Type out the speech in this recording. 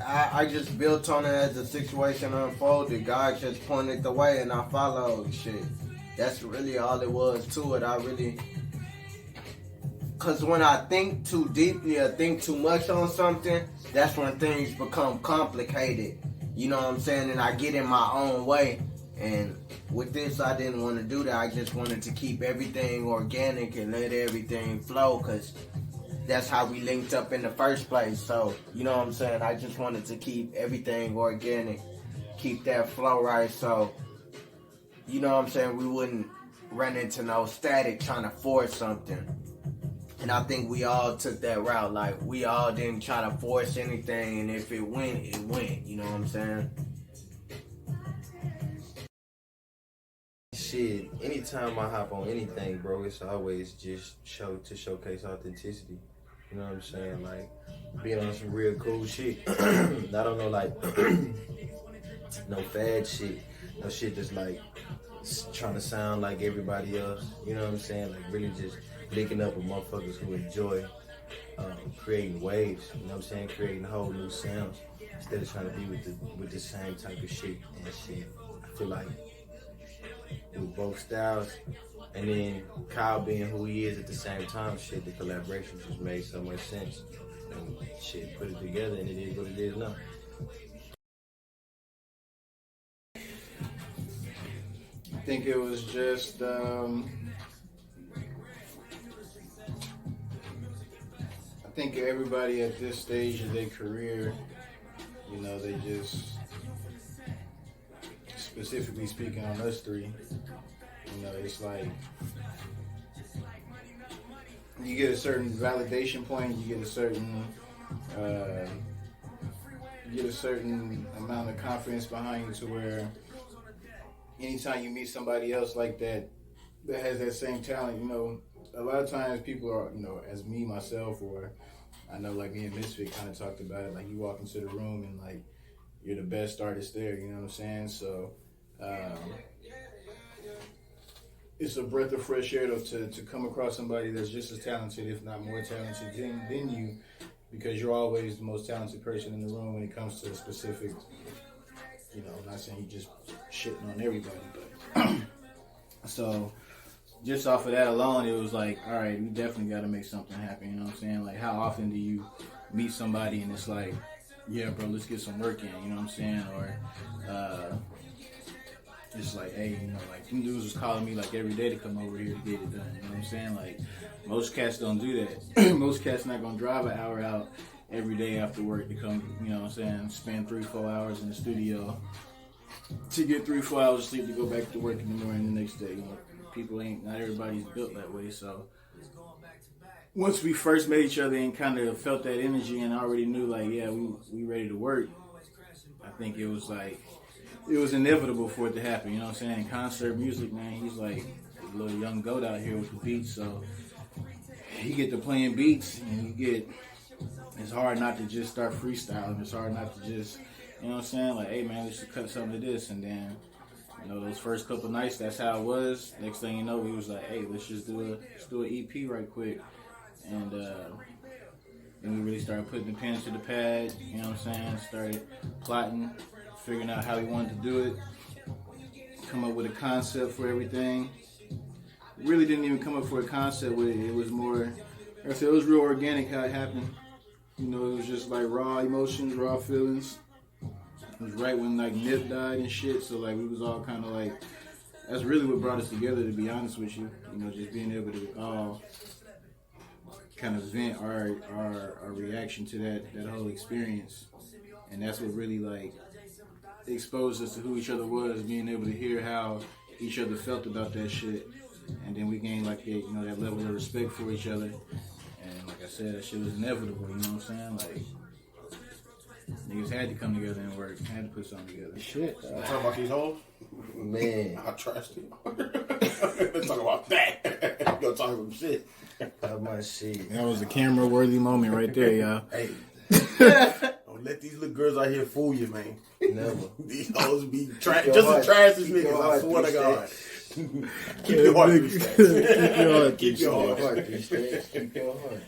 I just built on it as the situation unfolded. God just pointed the way and I followed shit. That's really all it was to it. Because when I think too deeply or think too much on something, that's when things become complicated. You know what I'm saying? And I get in my own way. And with this, I didn't want to do that. I just wanted to keep everything organic and let everything flow, because that's how we linked up in the first place. So, you know what I'm saying? I just wanted to keep everything organic, keep that flow right. So, you know what I'm saying? We wouldn't run into no static trying to force something. And I think we all took that route. Like, we all didn't try to force anything. And if it went, it went. You know what I'm saying? Shit, anytime I hop on anything, bro, it's always just showcase authenticity. You know what I'm saying? Like, being on some real cool shit. I don't know, like, no fad shit. No shit that's like trying to sound like everybody else. You know what I'm saying? Like, really just linking up with motherfuckers who enjoy creating waves. You know what I'm saying? Creating whole new sounds instead of trying to be with the same type of shit and shit. I feel like with both styles, and then Kyle being who he is at the same time, shit, the collaboration just made so much sense. And shit, put it together, and it is what it is now. I think it was just I think everybody at this stage of their career, you know, they just, specifically speaking on us three, you know, it's like you get a certain validation point, you get a certain amount of confidence behind you to where anytime you meet somebody else like that has that same talent, you know, a lot of times people are, you know, as me, myself, or I know like me and Misfit kind of talked about it, like you walk into the room and like you're the best artist there, you know what I'm saying? So it's a breath of fresh air to come across somebody that's just as talented, if not more talented than you, because you're always the most talented person in the room when it comes to a specific, you know, I'm not saying you just shitting on everybody, but so just off of that alone, it was like, all right, we definitely got to make something happen, you know what I'm saying? Like, how often do you meet somebody and it's like, yeah, bro, let's get some work in, you know what I'm saying? Or it's like, hey, you know, like, them dudes was calling me like every day to come over here to get it done, you know what I'm saying? Like, most cats don't do that. Most cats not gonna drive an hour out every day after work to come, you know what I'm saying, spend 3-4 hours in the studio to get 3-4 hours of sleep to go back to work in the morning the next day. You know, people not everybody's built that way. So once we first met each other and kind of felt that energy and already knew like, yeah, we ready to work, I think it was like, it was inevitable for it to happen, you know what I'm saying? Concert music, man, he's like a little young goat out here with the beats, so he get to playing beats and it's hard not to just start freestyling. It's hard not to just, you know what I'm saying? Like, hey man, let's just cut something to this. And then, you know, those first couple nights, that's how it was. Next thing you know, we was like, hey, let's do an EP right quick. And then we really started putting the pen to the pad, you know what I'm saying? Started plotting, figuring out how we wanted to do it, come up with a concept for everything. Really didn't even come up for a concept with it. It was more, like I said, it was real organic how it happened. You know, it was just like raw emotions, raw feelings. It was right when like Nip died and shit, so like we was all kind of like, that's really what brought us together, to be honest with you. You know, just being able to all kind of vent our reaction to that whole experience. And that's what really like exposed us to who each other was, being able to hear how each other felt about that shit. And then we gained like that, you know, that level of respect for each other. And like I said, that shit was inevitable, you know what I'm saying? Like, niggas had to come together and work, had to put something together. Shit. Talk about these hoes? Man. I trust you. Let's talk about that. You gonna talk some shit. Talk my shit. That was a camera-worthy moment right there, y'all. Hey. Don't let these little girls out here fool you, man. Never. These hoes be just as trash as niggas, I swear to God. Keep your heart. Keep your heart. Keep your heart. Keep your heart.